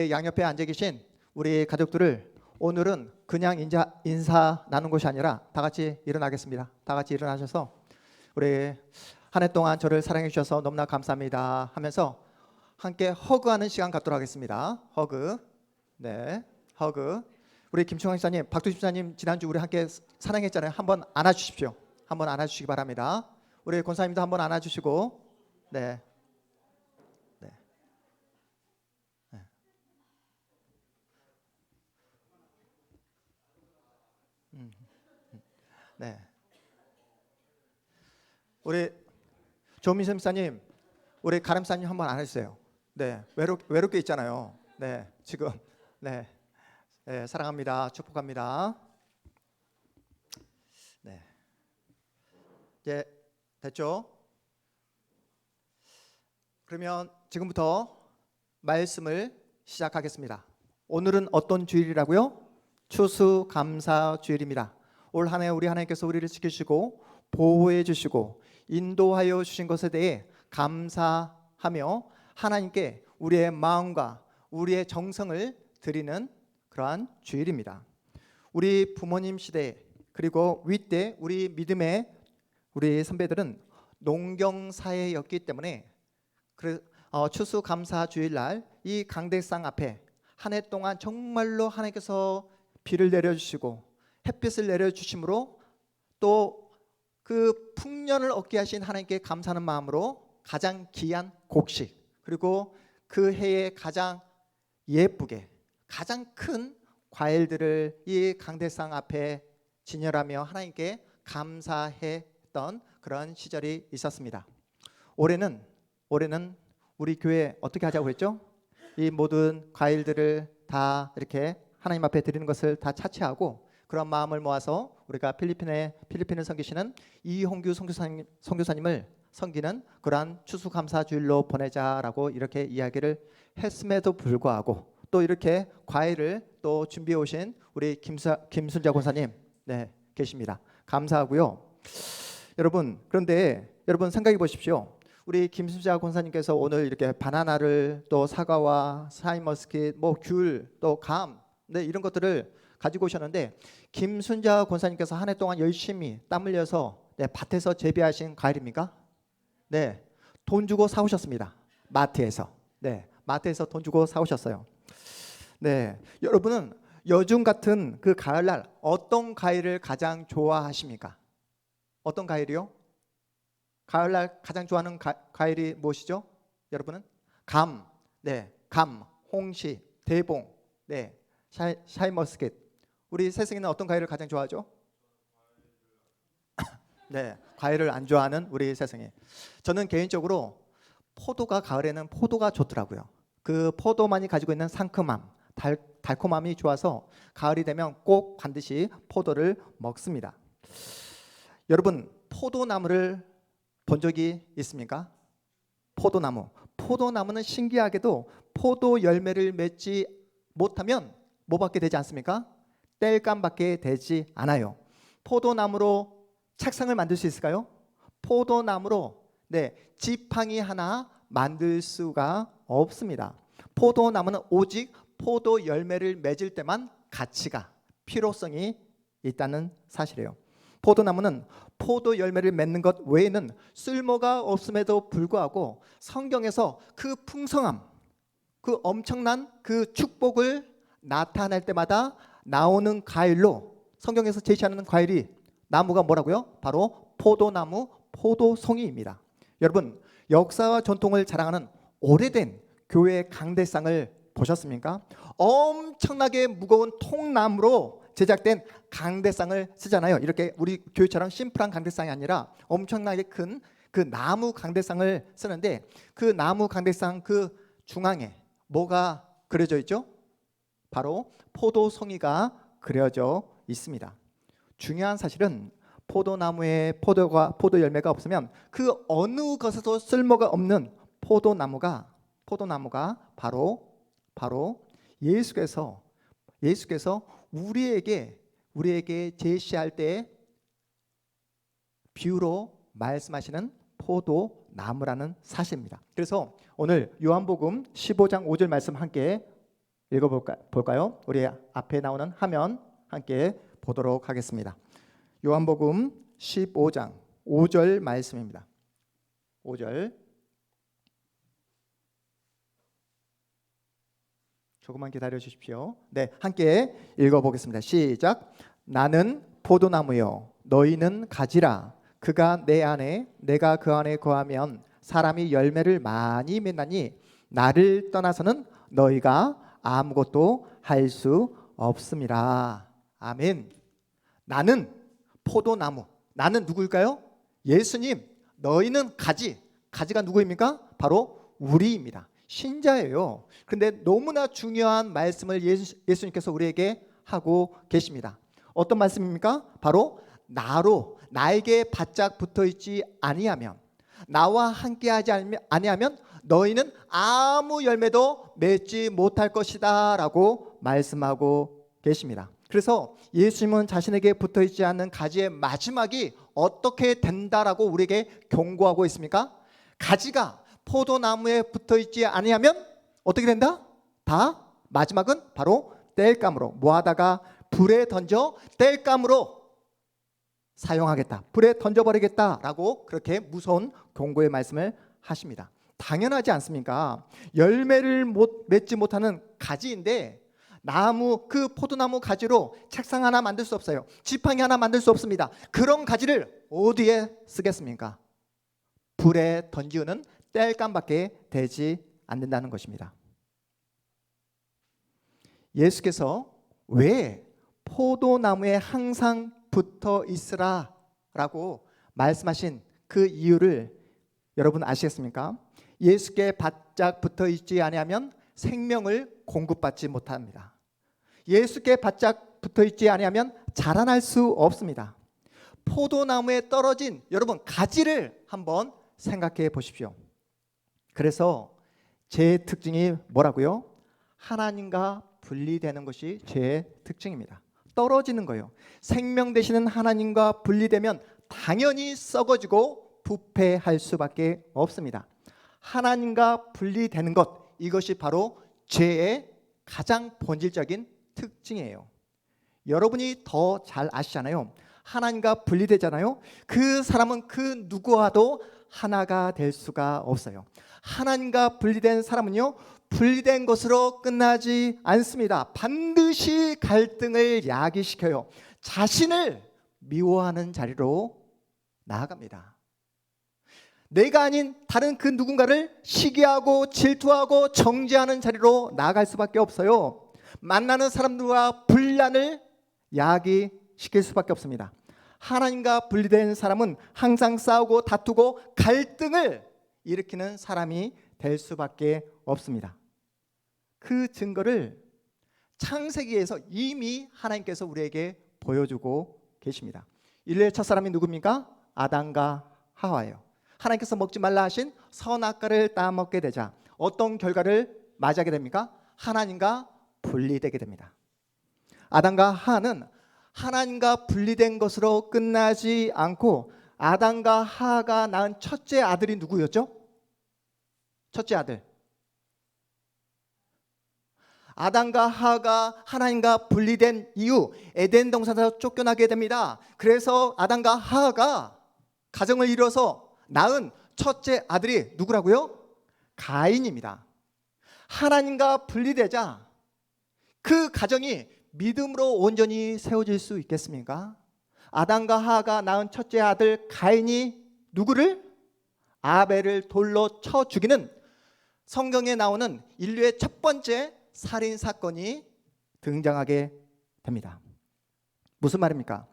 양옆에 앉아 계신 우리 가족들을 오늘은 그냥 인사 나눈 것이 아니라 다 같이 일어나겠습니다. 다 같이 일어나셔서 우리 한 해 동안 저를 사랑해 주셔서 너무나 감사합니다 하면서 함께 허그하는 시간 갖도록 하겠습니다. 허그. 네, 허그. 우리 김충환 집사님, 박두집 집사님 지난주 우리 함께 사랑했잖아요. 한번 안아주십시오. 한번 안아주시기 바랍니다. 우리 권사님도 한번 안아주시고. 네. 네. 네. 네. 우리 조민선 집사님, 우리 가름사님 한번 안아주세요. 네, 외롭게 있잖아요. 네, 지금 네, 네, 사랑합니다. 축복합니다. 네, 이제 됐죠? 그러면 지금부터 말씀을 시작하겠습니다. 오늘은 어떤 주일이라고요? 추수감사 주일입니다. 올 한 해 우리 하나님께서 우리를 지키시고 보호해 주시고 인도하여 주신 것에 대해 감사하며 하나님께 우리의 마음과 우리의 정성을 드리는 그러한 주일입니다. 우리 부모님 시대 그리고 윗대 우리 믿음의 우리 선배들은 농경사회였기 때문에 추수감사 주일날 이 강대상 앞에 한 해 동안 정말로 하나님께서 비를 내려주시고 햇빛을 내려주심으로 또 그 풍년을 얻게 하신 하나님께 감사하는 마음으로 가장 귀한 곡식 그리고 그 해에 가장 예쁘게 가장 큰 과일들을 이 강대상 앞에 진열하며 하나님께 감사했던 그런 시절이 있었습니다. 올해는 우리 교회 어떻게 하자고 했죠? 이 모든 과일들을 다 이렇게 하나님 앞에 드리는 것을 다 차치하고 그런 마음을 모아서 우리가 필리핀을 섬기시는 이홍규 선교사님을 섬기는 그러한 추수감사 주일로 보내자라고 이렇게 이야기를 했음에도 불구하고 또 이렇게 과일을 또 준비해 오신 우리 김순자 권사님 네, 계십니다. 감사하고요. 여러분 그런데 여러분 생각해 보십시오. 우리 김순자 권사님께서 오늘 이렇게 바나나를 또 사과와 샤인머스킷, 뭐 귤, 또 감, 네, 이런 것들을 가지고 오셨는데 김순자 권사님께서 한 해 동안 열심히 땀 흘려서 네, 밭에서 재배하신 과일입니까? 네, 돈 주고 사오셨습니다. 마트에서. 네, 마트에서 돈 주고 사오셨어요. 네, 여러분은 요즘 같은 그 가을날 어떤 과일을 가장 좋아하십니까? 어떤 과일이요? 가을날 가장 좋아하는 과일이 무엇이죠? 여러분은? 감, 네, 감, 홍시, 대봉, 네, 샤인머스켓. 우리 세승이는 어떤 과일을 가장 좋아하죠? 네, 과일을 안 좋아하는 우리 세승이. 저는 개인적으로 포도가 가을에는 포도가 좋더라고요. 그 포도만이 가지고 있는 상큼함, 달콤함이 좋아서 가을이 되면 꼭 반드시 포도를 먹습니다. 여러분, 포도나무를 본 적이 있습니까? 포도나무는 신기하게도 포도 열매를 맺지 못하면 뭐밖에 되지 않습니까? 땔감밖에 되지 않아요. 포도나무로 책상을 만들 수 있을까요? 포도나무로 네, 지팡이 하나 만들 수가 없습니다. 포도나무는 오직 포도 열매를 맺을 때만 가치가 필요성이 있다는 사실이에요. 포도나무는 포도 열매를 맺는 것 외에는 쓸모가 없음에도 불구하고 성경에서 그 풍성함, 그 엄청난 그 축복을 나타낼 때마다 나오는 과일로 성경에서 제시하는 과일이 나무가 뭐라고요? 바로 포도나무, 포도송이입니다. 여러분, 역사와 전통을 자랑하는 오래된 교회 강대상을 보셨습니까? 엄청나게 무거운 통나무로 제작된 강대상을 쓰잖아요. 이렇게 우리 교회처럼 심플한 강대상이 아니라 엄청나게 큰 그 나무 강대상을 쓰는데 그 나무 강대상 그 중앙에 뭐가 그려져 있죠? 바로 포도송이가 그려져 있습니다. 중요한 사실은 포도나무에 포도 열매가 없으면 그 어느 것에도 쓸모가 없는 포도나무가 바로 예수께서 우리에게 제시할 때 비유로 말씀하시는 포도나무라는 사실입니다. 그래서 오늘 요한복음 15장 5절 말씀 함께 읽어볼까요? 우리 앞에 나오는 화면 함께 보도록 하겠습니다. 요한복음 15장 5절 말씀입니다. 5절 조금만 기다려 주십시오. 네, 함께 읽어보겠습니다. 시작. 나는 포도나무요 너희는 가지라. 그가 내 안에 내가 그 안에 거하면 사람이 열매를 많이 맺나니 나를 떠나서는 너희가 아무것도 할 수 없음이라. 아멘. 나는 포도나무. 나는 누구일까요? 예수님. 너희는 가지. 가지가 누구입니까? 바로 우리입니다. 신자예요. 그런데 너무나 중요한 말씀을 예수님께서 우리에게 하고 계십니다. 어떤 말씀입니까? 바로 나로 나에게 바짝 붙어 있지 아니하면, 나와 함께하지 아니하면 너희는 아무 열매도 맺지 못할 것이다 라고 말씀하고 계십니다. 그래서 예수님은 자신에게 붙어 있지 않는 가지의 마지막이 어떻게 된다라고 우리에게 경고하고 있습니까? 가지가 포도나무에 붙어 있지 아니하면 어떻게 된다? 다 마지막은 바로 땔감으로, 뭐하다가 불에 던져 땔감으로 사용하겠다, 불에 던져버리겠다라고 그렇게 무서운 경고의 말씀을 하십니다. 당연하지 않습니까? 열매를 맺지 못하는 가지인데 나무, 그 포도나무 가지로 책상 하나 만들 수 없어요. 지팡이 하나 만들 수 없습니다. 그런 가지를 어디에 쓰겠습니까? 불에 던지우는 땔감밖에 되지 않는다는 것입니다. 예수께서 왜 포도나무에 항상 붙어 있으라 라고 말씀하신 그 이유를 여러분 아시겠습니까? 예수께 바짝 붙어 있지 아니하면 생명을 공급받지 못합니다. 예수께 바짝 붙어 있지 아니하면 자라날 수 없습니다. 포도나무에 떨어진 여러분 가지를 한번 생각해 보십시오. 그래서 제 특징이 뭐라고요? 하나님과 분리되는 것이 제 특징입니다. 떨어지는 거예요. 생명 되시는 하나님과 분리되면 당연히 썩어지고 부패할 수밖에 없습니다. 하나님과 분리되는 것, 이것이 바로 죄의 가장 본질적인 특징이에요. 여러분이 더 잘 아시잖아요. 하나님과 분리되잖아요. 그 사람은 그 누구와도 하나가 될 수가 없어요. 하나님과 분리된 사람은요, 분리된 것으로 끝나지 않습니다. 반드시 갈등을 야기시켜요. 자신을 미워하는 자리로 나아갑니다. 내가 아닌 다른 그 누군가를 시기하고 질투하고 정죄하는 자리로 나아갈 수밖에 없어요. 만나는 사람들과 분란을 야기시킬 수밖에 없습니다. 하나님과 분리된 사람은 항상 싸우고 다투고 갈등을 일으키는 사람이 될 수밖에 없습니다. 그 증거를 창세기에서 이미 하나님께서 우리에게 보여주고 계십니다. 인류의 첫사람이 누굽니까? 아담과 하와예요. 하나님께서 먹지 말라 하신 선악과를 따먹게 되자 어떤 결과를 맞이하게 됩니까? 하나님과 분리되게 됩니다. 아담과 하와는 하나님과 분리된 것으로 끝나지 않고 아담과 하와가 낳은 첫째 아들이 누구였죠? 첫째 아들. 아담과 하와가 하나님과 분리된 이후 에덴 동산에서 쫓겨나게 됩니다. 그래서 아담과 하와가 가정을 이뤄서 낳은 첫째 아들이 누구라고요? 가인입니다. 하나님과 분리되자 그 가정이 믿음으로 온전히 세워질 수 있겠습니까? 아담과 하와가 낳은 첫째 아들 가인이 누구를? 아벨을 돌로 쳐 죽이는 성경에 나오는 인류의 첫 번째 살인 사건이 등장하게 됩니다. 무슨 말입니까?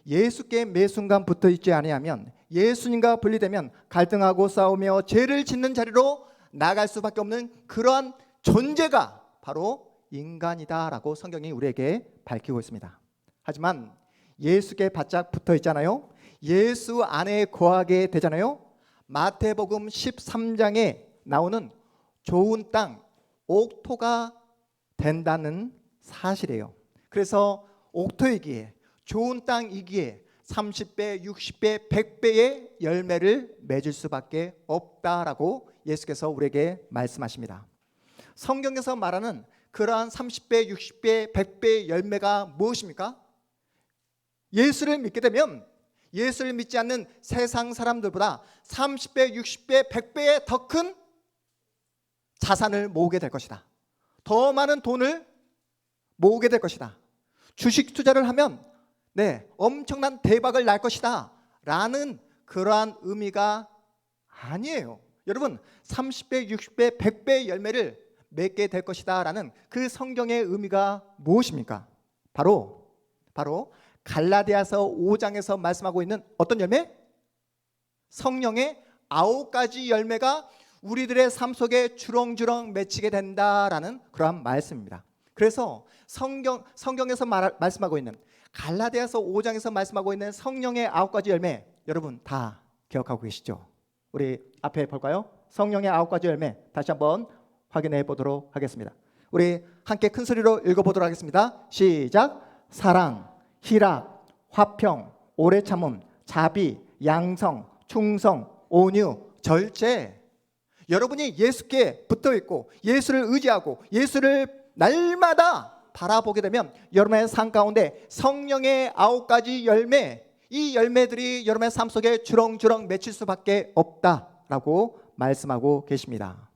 예수께 매 순간 붙어 있지 아니하면, 예수님과 분리되면 갈등하고 싸우며 죄를 짓는 자리로 나갈 수밖에 없는 그러한 존재가 바로 인간이다라고 성경이 우리에게 밝히고 있습니다. 하지만 예수께 바짝 붙어 있잖아요. 예수 안에 거하게 되잖아요. 마태복음 13장에 나오는 좋은 땅, 옥토가 된다는 사실이에요. 그래서 옥토이기에, 좋은 땅이기에 30배, 60배, 100배의 열매를 맺을 수밖에 없다라고 예수께서 우리에게 말씀하십니다. 성경에서 말하는 그러한 30배, 60배, 100배의 열매가 무엇입니까? 예수를 믿게 되면 예수를 믿지 않는 세상 사람들보다 30배, 60배, 100배의 더 큰 자산을 모으게 될 것이다. 더 많은 돈을 모으게 될 것이다. 주식 투자를 하면 엄청난 대박을 날 것이다 라는 그러한 의미가 아니에요. 여러분, 30배, 60배, 100배의 열매를 맺게 될 것이다 라는 그 성경의 의미가 무엇입니까? 바로 갈라디아서 5장에서 말씀하고 있는 어떤 열매? 성령의 9가지 열매가 우리들의 삶 속에 주렁주렁 맺히게 된다라는 그러한 말씀입니다. 그래서 성경에서 말씀하고 있는 갈라디아서 5장에서 말씀하고 있는 성령의 9가지 열매, 여러분 다 기억하고 계시죠? 우리 앞에 볼까요? 성령의 9가지 열매 다시 한번 확인해 보도록 하겠습니다. 우리 함께 큰 소리로 읽어보도록 하겠습니다. 시작. 사랑, 희락, 화평, 오래 참음, 자비, 양성, 충성, 온유, 절제. 여러분이 예수께 붙어 있고 예수를 의지하고 예수를 날마다 바라보게 되면 여러분의 삶 가운데 성령의 9가지 열매, 이 열매들이 여러분의 삶 속에 주렁주렁 맺힐 수밖에 없다라고 말씀하고 계십니다.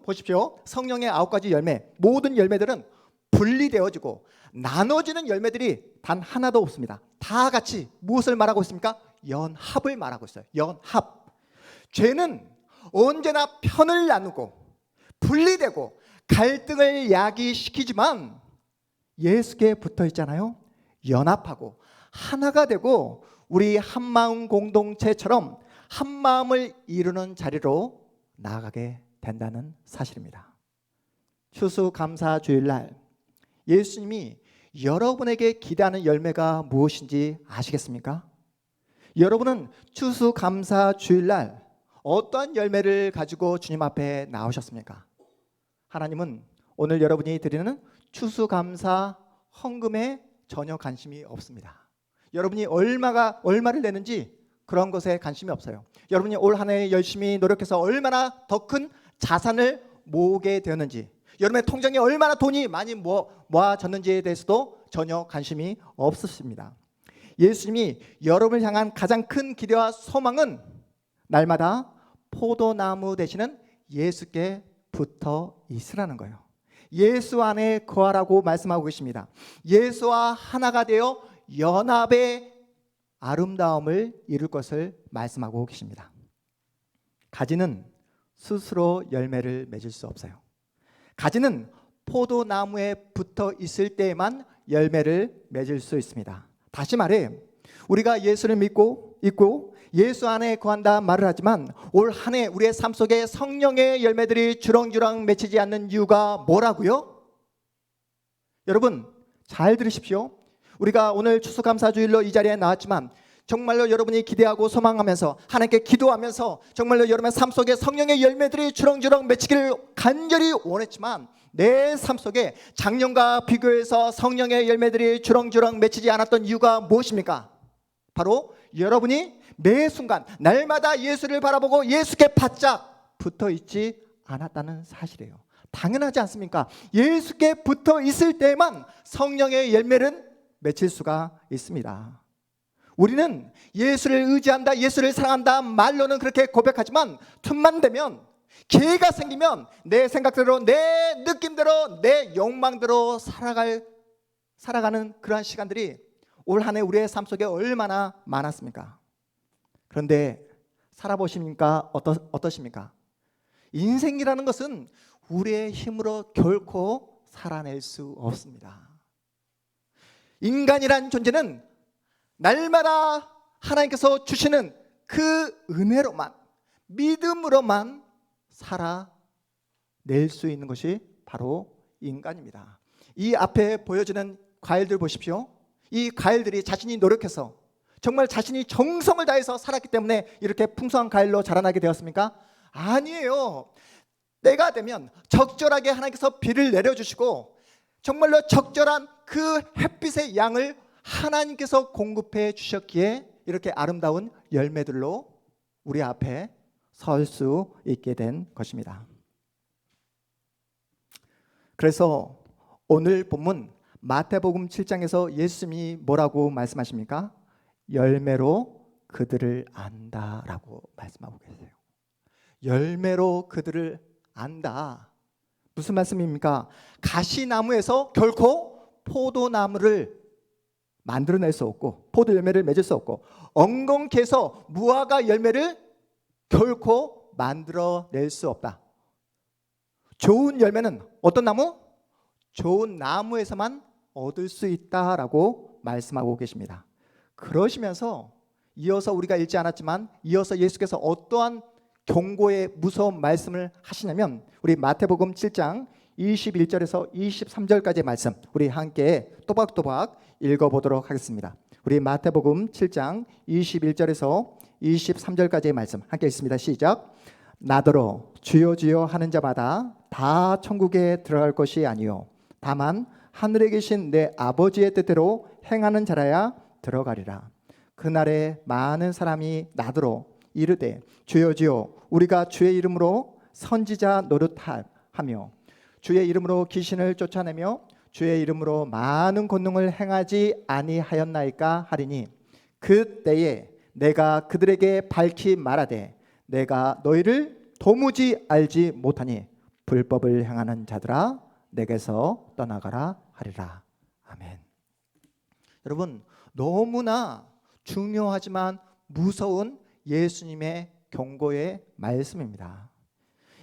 보십시오. 성령의 9가지 열매, 모든 열매들은 분리되어지고 나눠지는 열매들이 단 하나도 없습니다. 다 같이 무엇을 말하고 있습니까? 연합을 말하고 있어요. 연합. 죄는 언제나 편을 나누고 분리되고 갈등을 야기시키지만 예수께 붙어 있잖아요. 연합하고 하나가 되고 우리 한마음 공동체처럼 한마음을 이루는 자리로 나아가게 된다는 사실입니다. 추수감사주일날 예수님이 여러분에게 기대하는 열매가 무엇인지 아시겠습니까? 여러분은 추수감사주일날 어떠한 열매를 가지고 주님 앞에 나오셨습니까? 하나님은 오늘 여러분이 드리는 추수감사 헌금에 전혀 관심이 없습니다. 여러분이 얼마를 내는지 그런 것에 관심이 없어요. 여러분이 올 한 해 열심히 노력해서 얼마나 더 큰 자산을 모으게 되었는지, 여러분의 통장에 얼마나 돈이 많이 모아졌는지에 대해서도 전혀 관심이 없으십니다. 예수님이 여러분을 향한 가장 큰 기대와 소망은 날마다 포도나무 되시는 예수께 붙어 있으라는 거예요. 예수 안에 거하라고 말씀하고 계십니다. 예수와 하나가 되어 연합의 아름다움을 이룰 것을 말씀하고 계십니다. 가지는 스스로 열매를 맺을 수 없어요. 가지는 포도나무에 붙어 있을 때에만 열매를 맺을 수 있습니다. 다시 말해, 우리가 예수를 믿고 있고 예수 안에 거한다 말을 하지만 올 한 해 우리의 삶 속에 성령의 열매들이 주렁주렁 맺히지 않는 이유가 뭐라고요? 여러분 잘 들으십시오. 우리가 오늘 추수감사주일로 이 자리에 나왔지만 정말로 여러분이 기대하고 소망하면서 하나님께 기도하면서 정말로 여러분의 삶 속에 성령의 열매들이 주렁주렁 맺히기를 간절히 원했지만 내 삶 속에 작년과 비교해서 성령의 열매들이 주렁주렁 맺히지 않았던 이유가 무엇입니까? 바로 여러분이 매 순간 날마다 예수를 바라보고 예수께 바짝 붙어 있지 않았다는 사실이에요. 당연하지 않습니까? 예수께 붙어 있을 때만 성령의 열매는 맺힐 수가 있습니다. 우리는 예수를 의지한다, 예수를 사랑한다 말로는 그렇게 고백하지만 틈만 되면, 기회가 생기면 내 생각대로, 내 느낌대로, 내 욕망대로 살아가는 그러한 시간들이 올 한 해 우리의 삶 속에 얼마나 많았습니까? 그런데 살아보십니까? 어떠십니까? 인생이라는 것은 우리의 힘으로 결코 살아낼 수 없습니다. 인간이란 존재는 날마다 하나님께서 주시는 그 은혜로만, 믿음으로만 살아낼 수 있는 것이 바로 인간입니다. 이 앞에 보여지는 과일들 보십시오. 이 과일들이 자신이 노력해서 정말 자신이 정성을 다해서 살았기 때문에 이렇게 풍성한 과일로 자라나게 되었습니까? 아니에요. 때가 되면 적절하게 하나님께서 비를 내려주시고 정말로 적절한 그 햇빛의 양을 하나님께서 공급해 주셨기에 이렇게 아름다운 열매들로 우리 앞에 설 수 있게 된 것입니다. 그래서 오늘 본문 마태복음 7장에서 예수님이 뭐라고 말씀하십니까? 열매로 그들을 안다라고 말씀하고 계세요. 열매로 그들을 안다. 무슨 말씀입니까? 가시나무에서 결코 포도나무를 만들어낼 수 없고 포도 열매를 맺을 수 없고 엉겅퀴에서 무화과 열매를 결코 만들어낼 수 없다. 좋은 열매는 어떤 나무? 좋은 나무에서만 얻을 수 있다라고 말씀하고 계십니다. 그러시면서 이어서 우리가 읽지 않았지만 이어서 예수께서 어떠한 경고의 무서운 말씀을 하시냐면 우리 마태복음 7장 21절에서 23절까지의 말씀 우리 함께 또박또박 읽어보도록 하겠습니다. 우리 마태복음 7장 21절에서 23절까지의 말씀 함께 읽습니다. 시작. 나더러 주여 주여 하는 자마다 다 천국에 들어갈 것이 아니요 다만 하늘에 계신 내 아버지의 뜻대로 행하는 자라야 들어가리라. 그날에 많은 사람이 나더러 이르되 주여 주여 우리가 주의 이름으로 선지자 노릇하며 주의 이름으로 귀신을 쫓아내며 주의 이름으로 많은 권능을 행하지 아니하였나이까 하리니 그때에 내가 그들에게 밝히 말하되 내가 너희를 도무지 알지 못하니 불법을 행하는 자들아 내게서 떠나가라 하리라. 아멘. 여러분 너무나 중요하지만 무서운 예수님의 경고의 말씀입니다.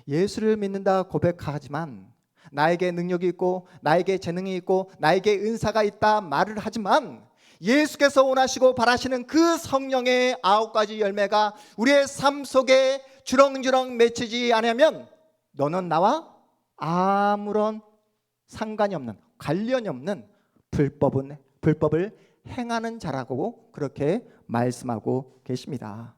예수를 믿는다 고백하지만 나에게 능력이 있고 나에게 재능이 있고 나에게 은사가 있다 말을 하지만 예수께서 원하시고 바라시는 그 성령의 9가지 열매가 우리의 삶 속에 주렁주렁 맺히지 않으면 너는 나와 아무런 상관이 없는 관련이 없는 불법을 행하는 자라고 그렇게 말씀하고 계십니다.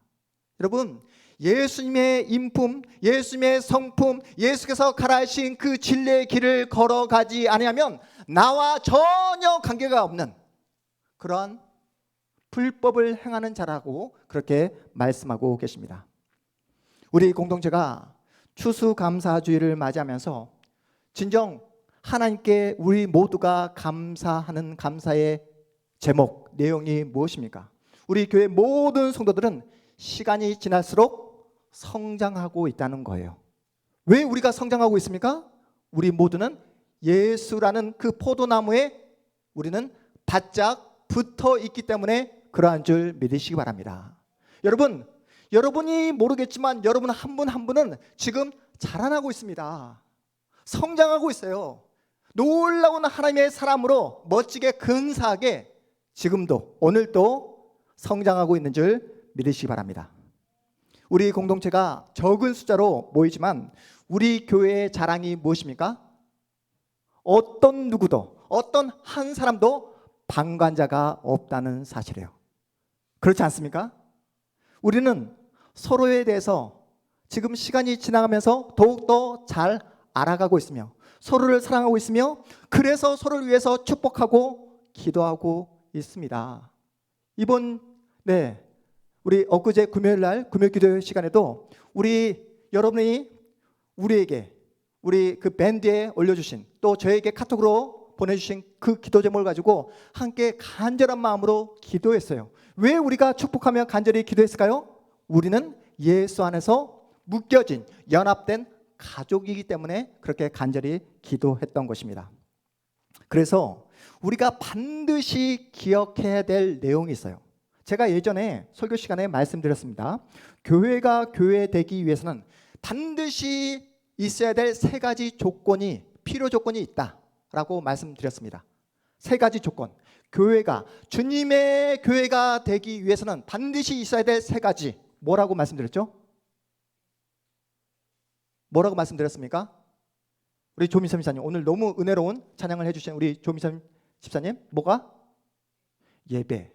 여러분 예수님의 인품, 예수님의 성품, 예수께서 가라하신 그 진리의 길을 걸어가지 아니하면 나와 전혀 관계가 없는 그러한 불법을 행하는 자라고 그렇게 말씀하고 계십니다. 우리 공동체가 추수감사주의를 맞이하면서 진정 하나님께 우리 모두가 감사하는 감사의 제목, 내용이 무엇입니까? 우리 교회 모든 성도들은 시간이 지날수록 성장하고 있다는 거예요. 왜 우리가 성장하고 있습니까? 우리 모두는 예수라는 그 포도나무에 우리는 바짝 붙어 있기 때문에 그러한 줄 믿으시기 바랍니다. 여러분이 모르겠지만 여러분 한 분 한 분은 지금 자라나고 있습니다. 성장하고 있어요. 놀라운 하나님의 사람으로 멋지게 근사하게 지금도 오늘도 성장하고 있는 줄 믿으시기 바랍니다. 우리 공동체가 적은 숫자로 모이지만 우리 교회의 자랑이 무엇입니까? 어떤 누구도 어떤 한 사람도 방관자가 없다는 사실이에요. 그렇지 않습니까? 우리는 서로에 대해서 지금 시간이 지나가면서 더욱더 잘 알아가고 있으며 서로를 사랑하고 있으며 그래서 서로를 위해서 축복하고 기도하고 있습니다. 우리 엊그제 금요일 날 금요 기도 시간에도 여러분이 우리에게 우리 그 밴드에 올려주신 또 저에게 카톡으로 보내주신 그 기도 제목을 가지고 함께 간절한 마음으로 기도했어요. 왜 우리가 축복하며 간절히 기도했을까요? 우리는 예수 안에서 묶여진 연합된 가족이기 때문에 그렇게 간절히 기도했던 것입니다. 그래서 우리가 반드시 기억해야 될 내용이 있어요. 제가 예전에 설교 시간에 말씀드렸습니다. 교회가 교회되기 위해서는 반드시 있어야 될 3가지 조건이 필요 조건이 있다라고 말씀드렸습니다. 3가지 조건. 교회가 주님의 교회가 되기 위해서는 반드시 있어야 될 3가지. 뭐라고 말씀드렸죠? 뭐라고 말씀드렸습니까? 우리 조미선 집사님 오늘 너무 은혜로운 찬양을 해주신 우리 조미선 집사님 뭐가? 예배.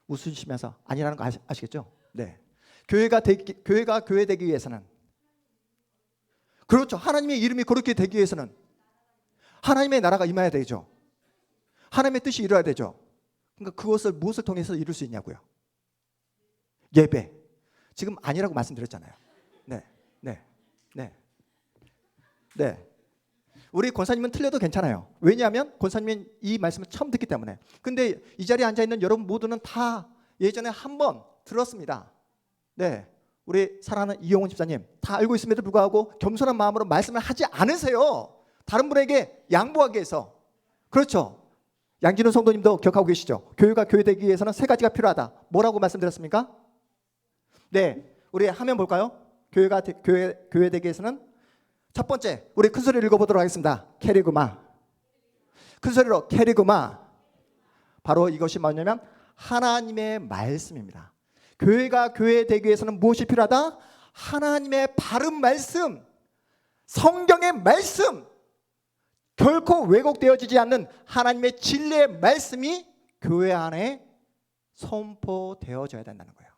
웃으시면서 아니라는 거 아시겠죠? 네. 교회가 교회 되기 위해서는 그렇죠. 하나님의 이름이 그렇게 되기 위해서는 하나님의 나라가 임해야 되죠. 하나님의 뜻이 이루어야 되죠. 그러니까 그것을 무엇을 통해서 이룰 수 있냐고요? 예배. 지금 아니라고 말씀드렸잖아요. 네. 우리 권사님은 틀려도 괜찮아요. 왜냐하면 권사님은 이 말씀을 처음 듣기 때문에. 근데 이 자리에 앉아있는 여러분 모두는 다 예전에 한번 들었습니다. 네, 우리 사랑하는 이용훈 집사님 다 알고 있음에도 불구하고 겸손한 마음으로 말씀을 하지 않으세요. 다른 분에게 양보하기 위해서. 그렇죠. 양진우 성도님도 기억하고 계시죠? 교회가 교회되기 위해서는 세 가지가 필요하다. 뭐라고 말씀드렸습니까? 네, 우리 화면 볼까요? 교회가 교회되기 위해서는 첫 번째, 우리 큰 소리를 읽어보도록 하겠습니다. 캐리그마. 큰 소리로 캐리그마. 바로 이것이 뭐냐면 하나님의 말씀입니다. 교회가 교회되기 위해서는 무엇이 필요하다? 하나님의 바른 말씀, 성경의 말씀, 결코 왜곡되어지지 않는 하나님의 진리의 말씀이 교회 안에 선포되어져야 된다는 거예요.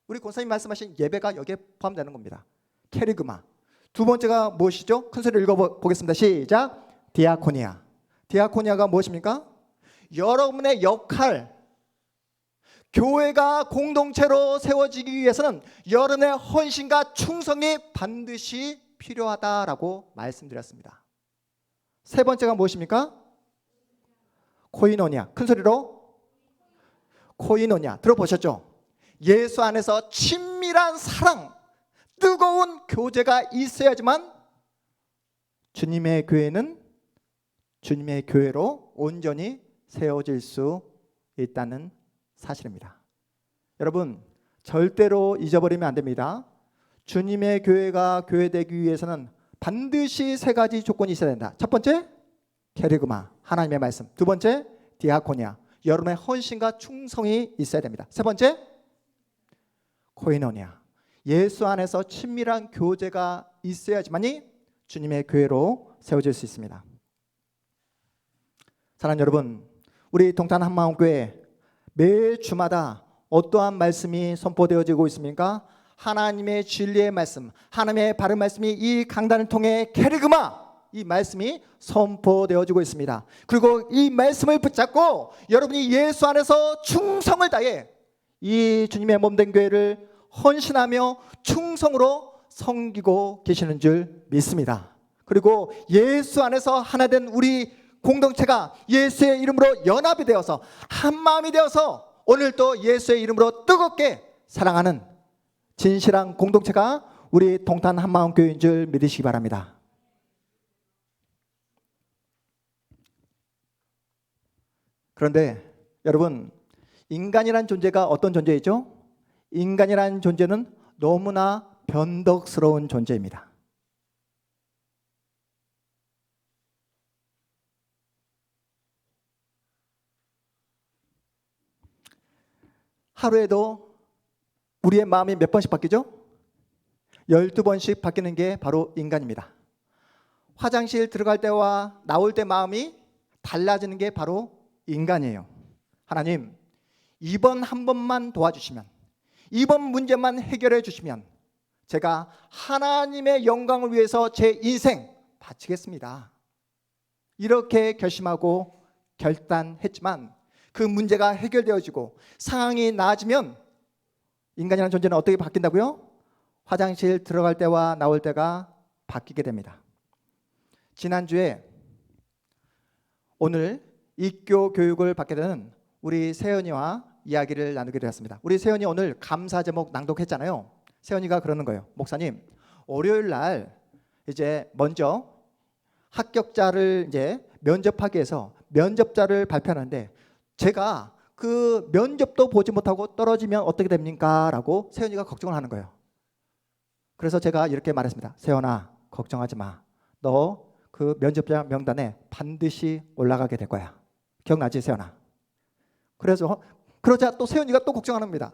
우리 권사님 말씀하신 예배가 여기에 포함되는 겁니다. 캐리그마. 두 번째가 무엇이죠? 큰 소리로 읽어보겠습니다. 시작. 디아코니아. 디아코니아가 무엇입니까? 여러분의 역할, 교회가 공동체로 세워지기 위해서는 여러분의 헌신과 충성이 반드시 필요하다라고 말씀드렸습니다. 세 번째가 무엇입니까? 코이노니아. 큰 소리로 코이노니아. 들어보셨죠? 예수 안에서 친밀한 사랑, 뜨거운 교제가 있어야지만 주님의 교회는 주님의 교회로 온전히 세워질 수 있다는 사실입니다. 여러분, 절대로 잊어버리면 안 됩니다. 주님의 교회가 교회되기 위해서는 반드시 세 가지 조건이 있어야 된다. 첫 번째, 캐리그마, 하나님의 말씀. 두 번째, 디아코니아, 여러분의 헌신과 충성이 있어야 됩니다. 세 번째, 코이노니아, 예수 안에서 친밀한 교제가 있어야지만이 주님의 교회로 세워질 수 있습니다. 사랑하는 여러분, 우리 동탄 한마음교회 매 주마다 어떠한 말씀이 선포되어지고 있습니까? 하나님의 진리의 말씀, 하나님의 바른 말씀이 이 강단을 통해 캐리그마, 이 말씀이 선포되어지고 있습니다. 그리고 이 말씀을 붙잡고 여러분이 예수 안에서 충성을 다해 이 주님의 몸된 교회를 헌신하며 충성으로 섬기고 계시는 줄 믿습니다. 그리고 예수 안에서 하나된 우리 공동체가 예수의 이름으로 연합이 되어서 한마음이 되어서 오늘도 예수의 이름으로 뜨겁게 사랑하는 진실한 공동체가 우리 동탄 한마음교회인 줄 믿으시기 바랍니다. 그런데 여러분, 인간이란 존재가 어떤 존재이죠? 인간이란 존재는 너무나 변덕스러운 존재입니다. 하루에도 우리의 마음이 몇 번씩 바뀌죠? 12번씩 바뀌는 게 바로 인간입니다. 화장실 들어갈 때와 나올 때 마음이 달라지는 게 바로 인간이에요. 하나님, 이번 한 번만 도와주시면, 이번 문제만 해결해 주시면 제가 하나님의 영광을 위해서 제 인생 바치겠습니다. 이렇게 결심하고 결단했지만 그 문제가 해결되어지고 상황이 나아지면 인간이라는 존재는 어떻게 바뀐다고요? 화장실 들어갈 때와 나올 때가 바뀌게 됩니다. 지난주에 오늘 입교 교육을 받게 되는 우리 세연이와 이야기를 나누게 되었습니다. 우리 세연이 오늘 감사 제목 낭독했잖아요. 세연이가 그러는 거예요. 목사님, 월요일 날 이제 먼저 합격자를 이제 면접하기 위해서 면접자를 발표하는데 제가 그 면접도 보지 못하고 떨어지면 어떻게 됩니까? 라고 세연이가 걱정을 하는 거예요. 그래서 제가 이렇게 말했습니다. 세연아, 걱정하지 마. 너 그 면접자 명단에 반드시 올라가게 될 거야. 기억나지, 세연아? 그래서 그러자 또 세연이가 또 걱정합니다.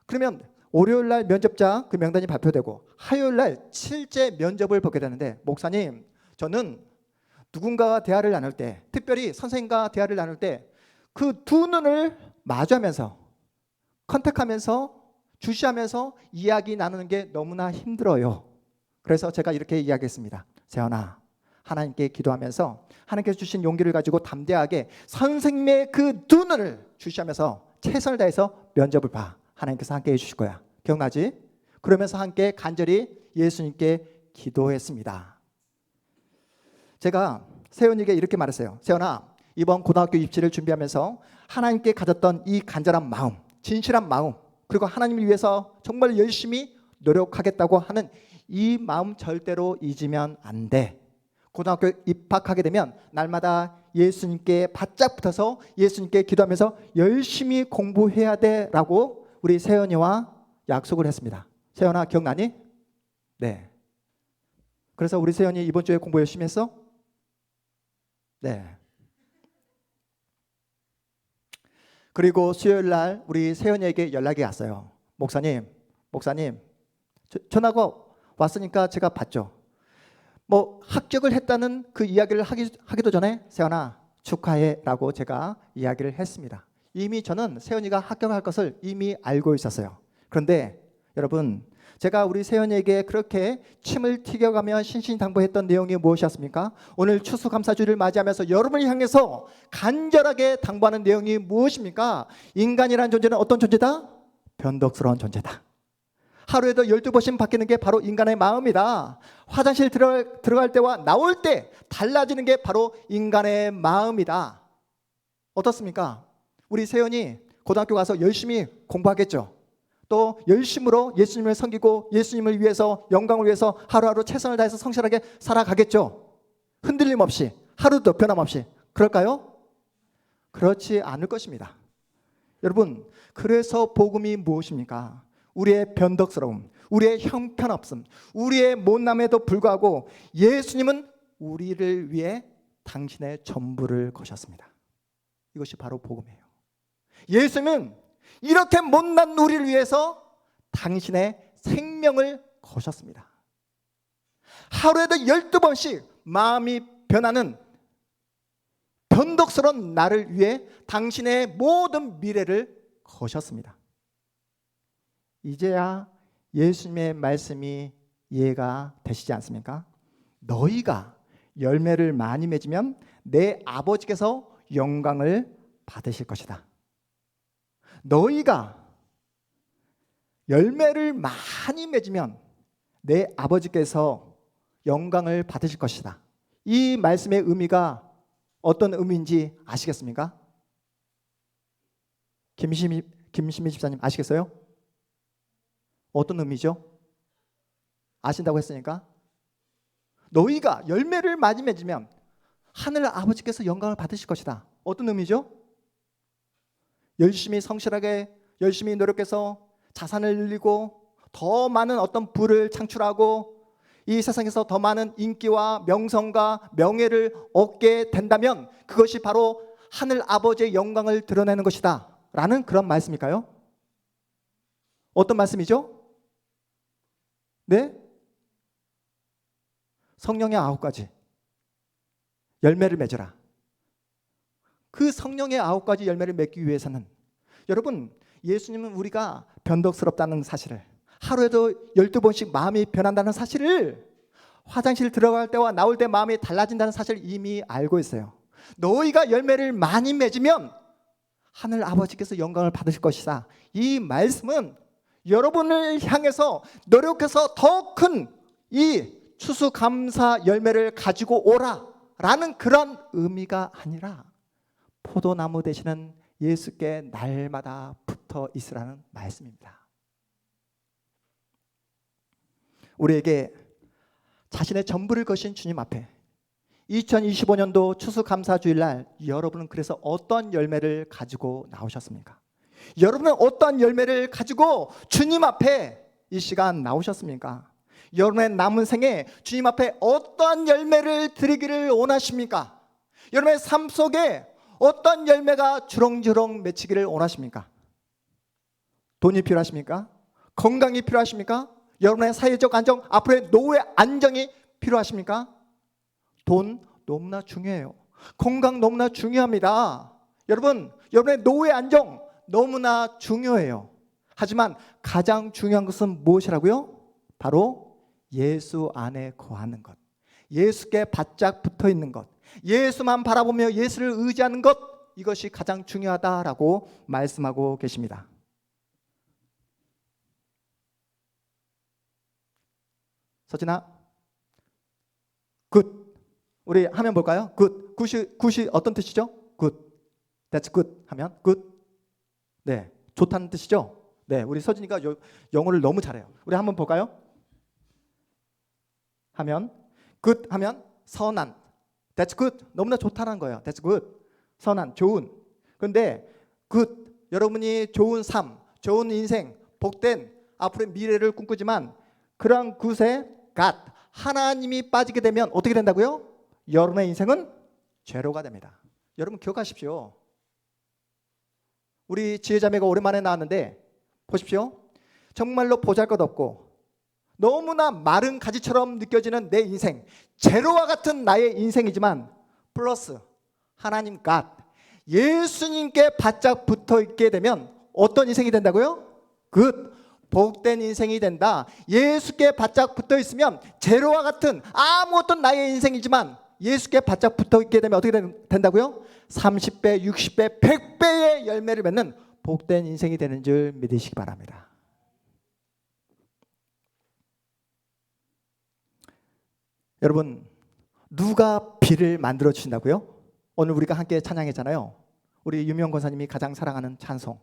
그러면 월요일 날 면접자 그 명단이 발표되고 화요일 날 실제 면접을 보게 되는데 목사님, 저는 누군가와 대화를 나눌 때, 특별히 선생님과 대화를 나눌 때 그 두 눈을 마주하면서 컨택하면서 주시하면서 이야기 나누는 게 너무나 힘들어요. 그래서 제가 이렇게 이야기했습니다. 세연아, 하나님께 기도하면서 하나님께서 주신 용기를 가지고 담대하게 선생님의 그 두 눈을 주시하면서 최선을 다해서 면접을 봐. 하나님께서 함께 해주실 거야. 기억나지? 그러면서 함께 간절히 예수님께 기도했습니다. 제가 세연이에게 이렇게 말했어요. 세연아, 이번 고등학교 입시를 준비하면서 하나님께 가졌던 이 간절한 마음, 진실한 마음, 그리고 하나님을 위해서 정말 열심히 노력하겠다고 하는 이 마음 절대로 잊으면 안 돼. 고등학교 입학하게 되면 날마다 예수님께 바짝 붙어서 예수님께 기도하면서 열심히 공부해야 돼라고 우리 세연이와 약속을 했습니다. 세연아, 기억나니? 네. 그래서 우리 세연이 이번 주에 공부 열심히 했어? 네. 그리고 수요일 날 우리 세연이에게 연락이 왔어요. 목사님, 전화가 왔으니까 제가 받죠. 뭐 합격을 했다는 그 이야기를 하기도 전에 세연아 축하해라고 제가 이야기를 했습니다. 이미 저는 세연이가 합격할 것을 이미 알고 있었어요. 그런데 여러분, 제가 우리 세연이에게 그렇게 침을 튀겨가며 신신당부했던 내용이 무엇이었습니까? 오늘 추수감사주를 맞이하면서 여러분을 향해서 간절하게 당부하는 내용이 무엇입니까? 인간이라는 존재는 어떤 존재다? 변덕스러운 존재다. 하루에도 12번씩 바뀌는 게 바로 인간의 마음이다. 화장실 들어갈 때와 나올 때 달라지는 게 바로 인간의 마음이다. 어떻습니까? 우리 세연이 고등학교 가서 열심히 공부하겠죠. 또 열심으로 예수님을 섬기고 예수님을 위해서, 영광을 위해서 하루하루 최선을 다해서 성실하게 살아가겠죠. 흔들림 없이, 하루도 변함없이. 그럴까요? 그렇지 않을 것입니다. 여러분, 그래서 복음이 무엇입니까? 우리의 변덕스러움, 우리의 형편없음, 우리의 못남에도 불구하고 예수님은 우리를 위해 당신의 전부를 거셨습니다. 이것이 바로 복음이에요. 예수님은 이렇게 못난 우리를 위해서 당신의 생명을 거셨습니다. 하루에도 12번씩 마음이 변하는 변덕스러운 나를 위해 당신의 모든 미래를 거셨습니다. 이제야 예수님의 말씀이 이해가 되시지 않습니까? 너희가 열매를 많이 맺으면 내 아버지께서 영광을 받으실 것이다. 너희가 열매를 많이 맺으면 내 아버지께서 영광을 받으실 것이다. 이 말씀의 의미가 어떤 의미인지 아시겠습니까? 김시미 집사님 아시겠어요? 어떤 의미죠? 아신다고 했으니까. 너희가 열매를 많이 맺으면 하늘 아버지께서 영광을 받으실 것이다. 어떤 의미죠? 열심히 성실하게 열심히 노력해서 자산을 늘리고 더 많은 어떤 부를 창출하고 이 세상에서 더 많은 인기와 명성과 명예를 얻게 된다면 그것이 바로 하늘 아버지의 영광을 드러내는 것이다 라는 그런 말씀일까요? 어떤 말씀이죠? 네? 성령의 9가지 열매를 맺으라. 그 성령의 9가지 열매를 맺기 위해서는 여러분, 예수님은 우리가 변덕스럽다는 사실을, 하루에도 12번씩 마음이 변한다는 사실을, 화장실 들어갈 때와 나올 때 마음이 달라진다는 사실을 이미 알고 있어요. 너희가 열매를 많이 맺으면 하늘 아버지께서 영광을 받으실 것이다. 이 말씀은 여러분을 향해서 노력해서 더 큰 이 추수감사 열매를 가지고 오라 라는 그런 의미가 아니라 포도나무 되시는 예수께 날마다 붙어 있으라는 말씀입니다. 우리에게 자신의 전부를 거신 주님 앞에 2025년도 추수감사주일날 여러분은 그래서 어떤 열매를 가지고 나오셨습니까? 여러분은 어떤 열매를 가지고 주님 앞에 이 시간 나오셨습니까? 여러분의 남은 생에 주님 앞에 어떤 열매를 드리기를 원하십니까? 여러분의 삶 속에 어떤 열매가 주렁주렁 맺히기를 원하십니까? 돈이 필요하십니까? 건강이 필요하십니까? 여러분의 사회적 안정, 앞으로의 노후의 안정이 필요하십니까? 돈 너무나 중요해요. 건강 너무나 중요합니다. 여러분, 여러분의 노후의 안정 너무나 중요해요. 하지만 가장 중요한 것은 무엇이라고요? 바로 예수 안에 거하는 것, 예수께 바짝 붙어 있는 것, 예수만 바라보며 예수를 의지하는 것, 이것이 가장 중요하다라고 말씀하고 계십니다. 서진아, 굿. 우리 하면 볼까요? good. 굿이 어떤 뜻이죠? good. That's good 하면 good. 네, 좋다는 뜻이죠. 네, 우리 서진이가 영어를 너무 잘해요. 우리 한번 볼까요? 하면 good 하면 선한. That's good. 너무나 좋다는 거예요. That's good. 선한, 좋은. 그런데 good, 여러분이 좋은 삶, 좋은 인생, 복된 앞으로의 미래를 꿈꾸지만 그러한 굿에 God, 하나님이 빠지게 되면 어떻게 된다고요? 여러분의 인생은 죄로가 됩니다. 여러분 기억하십시오. 우리 지혜자매가 오랜만에 나왔는데 보십시오. 정말로 보잘것없고 너무나 마른 가지처럼 느껴지는 내 인생, 제로와 같은 나의 인생이지만 플러스 하나님 God, 예수님께 바짝 붙어 있게 되면 어떤 인생이 된다고요? 굿, 복된 인생이 된다. 예수께 바짝 붙어 있으면 제로와 같은 아무것도 나의 인생이지만 예수께 바짝 붙어 있게 되면 어떻게 된다고요? 30배, 60배, 100배의 열매를 맺는 복된 인생이 되는 줄 믿으시기 바랍니다. 여러분, 누가 비를 만들어 주신다고요? 오늘 우리가 함께 찬양했잖아요. 우리 유명 권사님이 가장 사랑하는 찬송,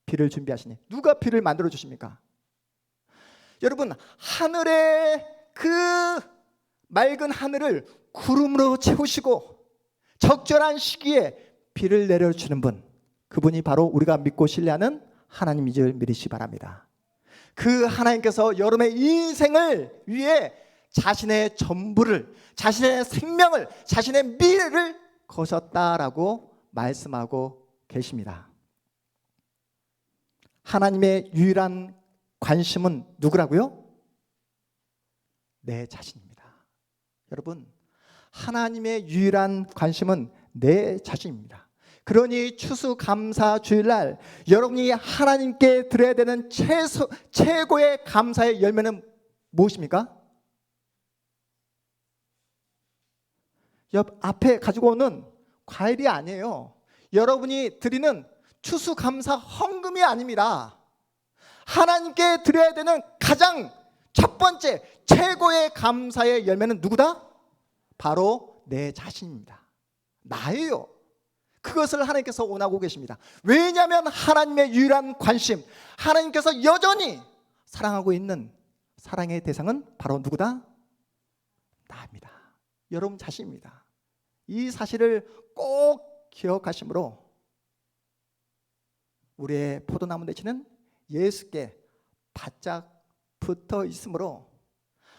비를 준비하시니 누가 비를 만들어 주십니까? 여러분, 하늘의 그 맑은 하늘을 구름으로 채우시고 적절한 시기에 비를 내려주는 분, 그분이 바로 우리가 믿고 신뢰하는 하나님인 줄 믿으시기 바랍니다. 그 하나님께서 여러분의 인생을 위해 자신의 전부를, 자신의 생명을, 자신의 미래를 거셨다라고 말씀하고 계십니다. 하나님의 유일한 관심은 누구라고요? 내 자신입니다. 여러분, 하나님의 유일한 관심은 내 자신입니다. 그러니 추수감사 주일날 여러분이 하나님께 드려야 되는 최고의 감사의 열매는 무엇입니까? 옆 앞에 가지고 오는 과일이 아니에요. 여러분이 드리는 추수감사 헌금이 아닙니다. 하나님께 드려야 되는 가장 첫 번째 최고의 감사의 열매는 누구다? 바로 내 자신입니다. 나예요. 그것을 하나님께서 원하고 계십니다. 왜냐하면 하나님의 유일한 관심, 하나님께서 여전히 사랑하고 있는 사랑의 대상은 바로 누구다? 나입니다. 여러분 자신입니다. 이 사실을 꼭 기억하심으로 우리의 포도나무 되시는 예수께 바짝 붙어 있으므로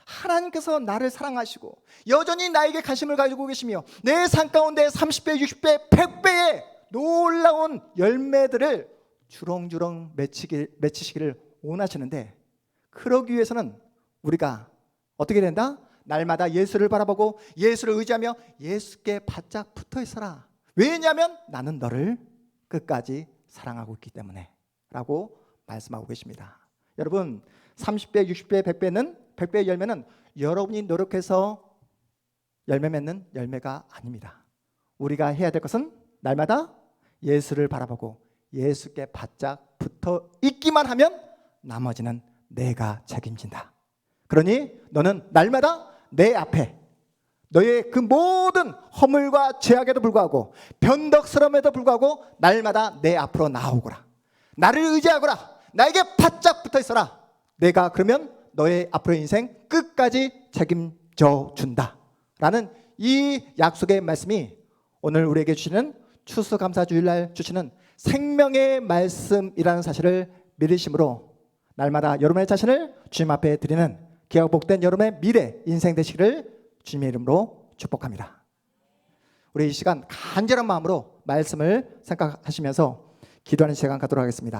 하나님께서 나를 사랑하시고 여전히 나에게 관심을 가지고 계시며 내 삶 가운데 30배, 60배, 100배의 놀라운 열매들을 주렁주렁 맺히시기를 원하시는데, 그러기 위해서는 우리가 어떻게 된다? 날마다 예수를 바라보고 예수를 의지하며 예수께 바짝 붙어 있어라. 왜냐하면 나는 너를 끝까지 사랑하고 있기 때문에 라고 말씀하고 계십니다. 여러분, 30배, 60배, 100배의 열매는 여러분이 노력해서 열매 맺는 열매가 아닙니다. 우리가 해야 될 것은 날마다 예수를 바라보고 예수께 바짝 붙어 있기만 하면 나머지는 내가 책임진다. 그러니 너는 날마다 내 앞에 너의 그 모든 허물과 죄악에도 불구하고 변덕스러움에도 불구하고 날마다 내 앞으로 나오거라. 나를 의지하거라. 나에게 바짝 붙어 있어라. 내가 그러면 너의 앞으로의 인생 끝까지 책임져 준다 라는 이 약속의 말씀이 오늘 우리에게 주시는 추수감사주일날 주시는 생명의 말씀이라는 사실을 믿으심으로 날마다 여러분의 자신을 주님 앞에 드리는 귀하고 복된 여러분의 미래 인생 되시기를 주님의 이름으로 축복합니다. 우리 이 시간 간절한 마음으로 말씀을 생각하시면서 기도하는 시간 갖도록 하겠습니다.